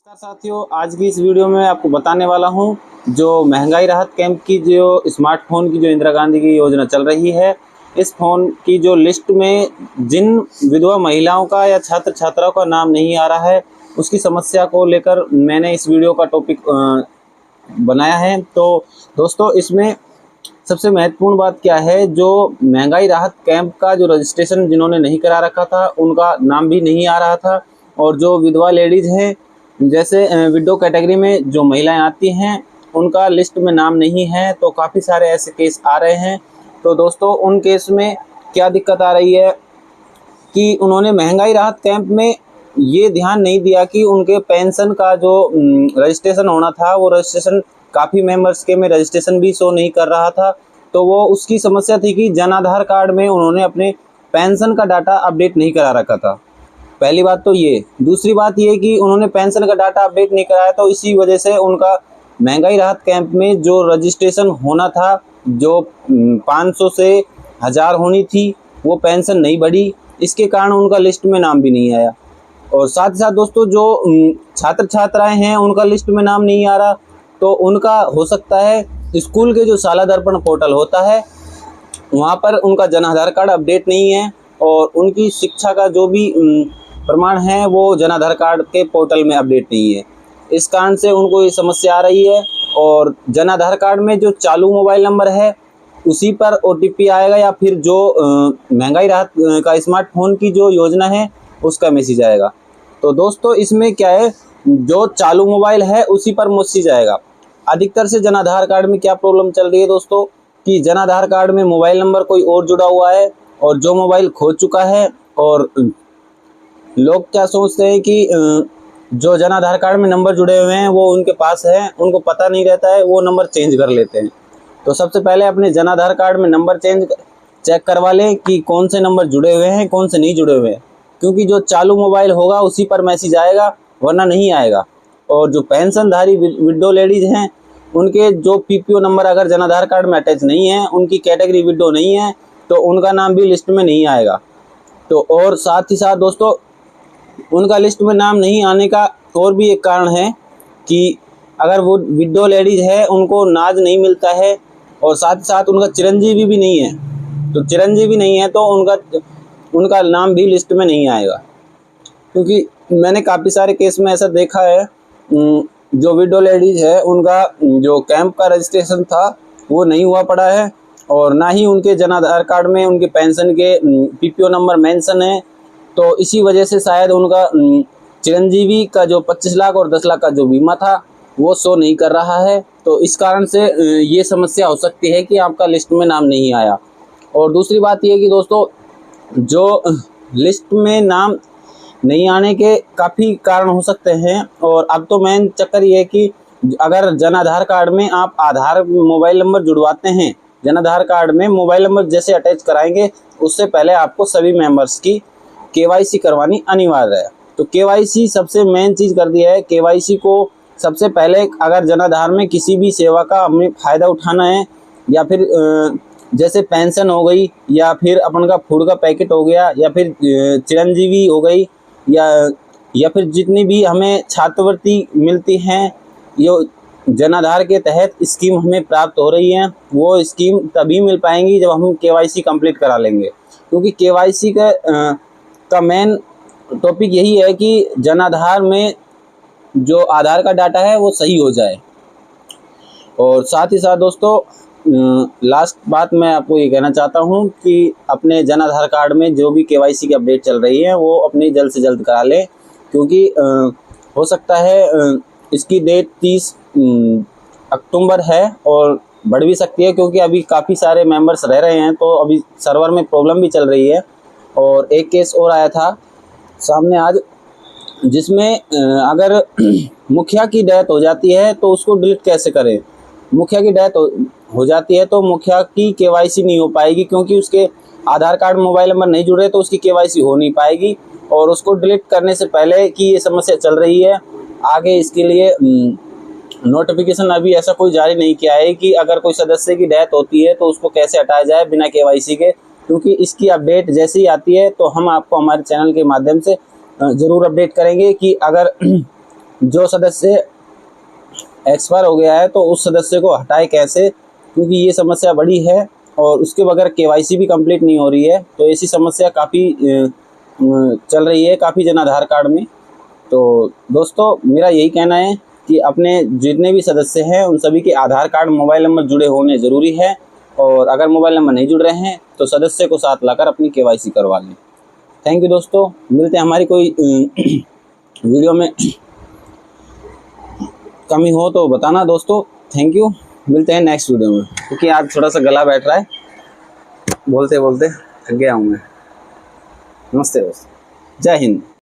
नमस्कार साथियों, आज की इस वीडियो में आपको बताने वाला हूं जो महंगाई राहत कैंप की जो स्मार्टफोन की जो इंदिरा गांधी की योजना चल रही है, इस फोन की जो लिस्ट में जिन विधवा महिलाओं का या छात्र छात्राओं का नाम नहीं आ रहा है, उसकी समस्या को लेकर मैंने इस वीडियो का टॉपिक बनाया है। तो दोस्तों, इसमें सबसे महत्वपूर्ण बात क्या है, जो महंगाई राहत कैंप का जो रजिस्ट्रेशन जिन्होंने नहीं करा रखा था उनका नाम भी नहीं आ रहा था, और जो विधवा लेडीज़ हैं, जैसे विडो कैटेगरी में जो महिलाएं आती हैं, उनका लिस्ट में नाम नहीं है। तो काफ़ी सारे ऐसे केस आ रहे हैं। तो दोस्तों, उन केस में क्या दिक्कत आ रही है कि उन्होंने महंगाई राहत कैंप में ये ध्यान नहीं दिया कि उनके पेंशन का जो रजिस्ट्रेशन होना था, वो रजिस्ट्रेशन काफ़ी मेंबर्स के में रजिस्ट्रेशन भी शो नहीं कर रहा था। तो वो उसकी समस्या थी कि जन आधार कार्ड में उन्होंने अपने पेंशन का डाटा अपडेट नहीं करा रखा था। पहली बात तो ये। दूसरी बात ये कि उन्होंने पेंशन का डाटा अपडेट नहीं कराया, तो इसी वजह से उनका महंगाई राहत कैंप में जो रजिस्ट्रेशन होना था, जो 500 से 1000 होनी थी, वो पेंशन नहीं बढ़ी। इसके कारण उनका लिस्ट में नाम भी नहीं आया। और साथ ही साथ दोस्तों, जो छात्र छात्राएं हैं उनका लिस्ट में नाम नहीं आ रहा, तो उनका हो सकता है स्कूल के जो शाला दर्पण पोर्टल होता है, वहाँ पर उनका जन आधार कार्ड अपडेट नहीं है, और उनकी शिक्षा का जो भी प्रमाण है वो जन आधार कार्ड के पोर्टल में अपडेट नहीं है। इस कारण से उनको ये समस्या आ रही है। और जन आधार कार्ड में जो चालू मोबाइल नंबर है, उसी पर OTP आएगा, या फिर जो महंगाई राहत का स्मार्टफोन की जो योजना है उसका मैसेज आएगा। तो दोस्तों, इसमें क्या है, जो चालू मोबाइल है उसी पर मैसेज आएगा। अधिकतर से जन आधार कार्ड में क्या प्रॉब्लम चल रही है दोस्तों, कि जन आधार कार्ड में मोबाइल नंबर कोई और जुड़ा हुआ है, और जो मोबाइल खो चुका है, और लोग क्या सोचते हैं कि जो जन आधार कार्ड में नंबर जुड़े हुए हैं वो उनके पास है, उनको पता नहीं रहता है, वो नंबर चेंज कर लेते हैं। तो सबसे पहले अपने जन आधार कार्ड में नंबर चेक करवा लें कि कौन से नंबर जुड़े हुए हैं, कौन से नहीं जुड़े हुए हैं, क्योंकि जो चालू मोबाइल होगा उसी पर मैसेज आएगा, वरना नहीं आएगा। और जो पेंशनधारी विडो लेडीज़ हैं, उनके जो PPO नंबर अगर जन आधार कार्ड में अटैच नहीं है, उनकी कैटेगरी विडो नहीं है, तो उनका नाम भी लिस्ट में नहीं आएगा। तो और साथ ही साथ दोस्तों, उनका लिस्ट में नाम नहीं आने का और भी एक कारण है कि अगर वो विडो लेडीज़ है, उनको नाज नहीं मिलता है, और साथ ही साथ उनका चिरंजीवी भी नहीं है। तो चिरंजीवी नहीं है तो उनका नाम भी लिस्ट में नहीं आएगा। क्योंकि मैंने काफ़ी सारे केस में ऐसा देखा है, जो विडो लेडीज़ है उनका जो कैंप का रजिस्ट्रेशन था वो नहीं हुआ पड़ा है, और ना ही उनके जन आधार कार्ड में उनके पेंशन के PPO नंबर मेंशन है। तो इसी वजह से शायद उनका चिरंजीवी का जो 25 लाख और 10 लाख का जो बीमा था वो शो नहीं कर रहा है। तो इस कारण से ये समस्या हो सकती है कि आपका लिस्ट में नाम नहीं आया। और दूसरी बात ये कि दोस्तों, जो लिस्ट में नाम नहीं आने के काफ़ी कारण हो सकते हैं। और अब तो मेन चक्कर ये है कि अगर जन आधार कार्ड में आप आधार मोबाइल नंबर जुड़वाते हैं, जन आधार कार्ड में मोबाइल नंबर जैसे अटैच कराएंगे, उससे पहले आपको सभी मेंबर्स की KYC करवानी अनिवार्य है। तो KYC सबसे मेन चीज़ कर दिया है। KYC को सबसे पहले, अगर जन आधार में किसी भी सेवा का हमें फ़ायदा उठाना है, या फिर जैसे पेंशन हो गई, या फिर अपन का फूड का पैकेट हो गया, या फिर चिरंजीवी हो गई, या फिर जितनी भी हमें छात्रवृत्ति मिलती हैं, ये जन आधार के तहत स्कीम हमें प्राप्त हो रही हैं, वो स्कीम तभी मिल पाएंगी जब हम KYC कंप्लीट करा लेंगे। क्योंकि KYC का मेन टॉपिक यही है कि जन आधार में जो आधार का डाटा है वो सही हो जाए। और साथ ही साथ दोस्तों, लास्ट बात मैं आपको ये कहना चाहता हूँ कि अपने जन आधार कार्ड में जो भी KYC की अपडेट चल रही है वो अपनी जल्द से जल्द करा लें, क्योंकि हो सकता है इसकी डेट 30 अक्टूबर है, और बढ़ भी सकती है, क्योंकि अभी काफ़ी सारे मेंबर्स रह रहे हैं, तो अभी सर्वर में प्रॉब्लम भी चल रही है। और एक केस और आया था सामने आज, जिसमें अगर मुखिया की डेथ हो जाती है तो उसको डिलीट कैसे करें। मुखिया की डेथ हो जाती है तो मुखिया की KYC नहीं हो पाएगी, क्योंकि उसके आधार कार्ड मोबाइल नंबर नहीं जुड़ रहे, तो उसकी KYC हो नहीं पाएगी। और उसको डिलीट करने से पहले कि ये समस्या चल रही है, आगे इसके लिए नोटिफिकेशन अभी ऐसा कोई जारी नहीं किया है कि अगर कोई सदस्य की डेथ होती है तो उसको कैसे हटाया जाए बिना KYC के। क्योंकि इसकी अपडेट जैसे ही आती है तो हम आपको हमारे चैनल के माध्यम से ज़रूर अपडेट करेंगे कि अगर जो सदस्य एक्सपायर हो गया है तो उस सदस्य को हटाए कैसे, क्योंकि ये समस्या बड़ी है और उसके बगैर केवाईसी भी कंप्लीट नहीं हो रही है। तो ऐसी समस्या काफ़ी चल रही है काफ़ी जन आधार कार्ड में। तो दोस्तों मेरा यही कहना है कि अपने जितने भी सदस्य हैं उन सभी के आधार कार्ड मोबाइल नंबर जुड़े होने ज़रूरी है, और अगर मोबाइल नंबर नहीं जुड़ रहे हैं तो सदस्य को साथ लाकर अपनी केवाईसी करवा लें। थैंक यू दोस्तों, मिलते हैं हमारी कोई वीडियो में कमी हो तो बताना दोस्तों। थैंक यू, मिलते हैं नेक्स्ट वीडियो में, क्योंकि आज थोड़ा सा गला बैठ रहा है, बोलते बोलते थक गया हूँ मैं। नमस्ते दोस्तों, जय हिंद।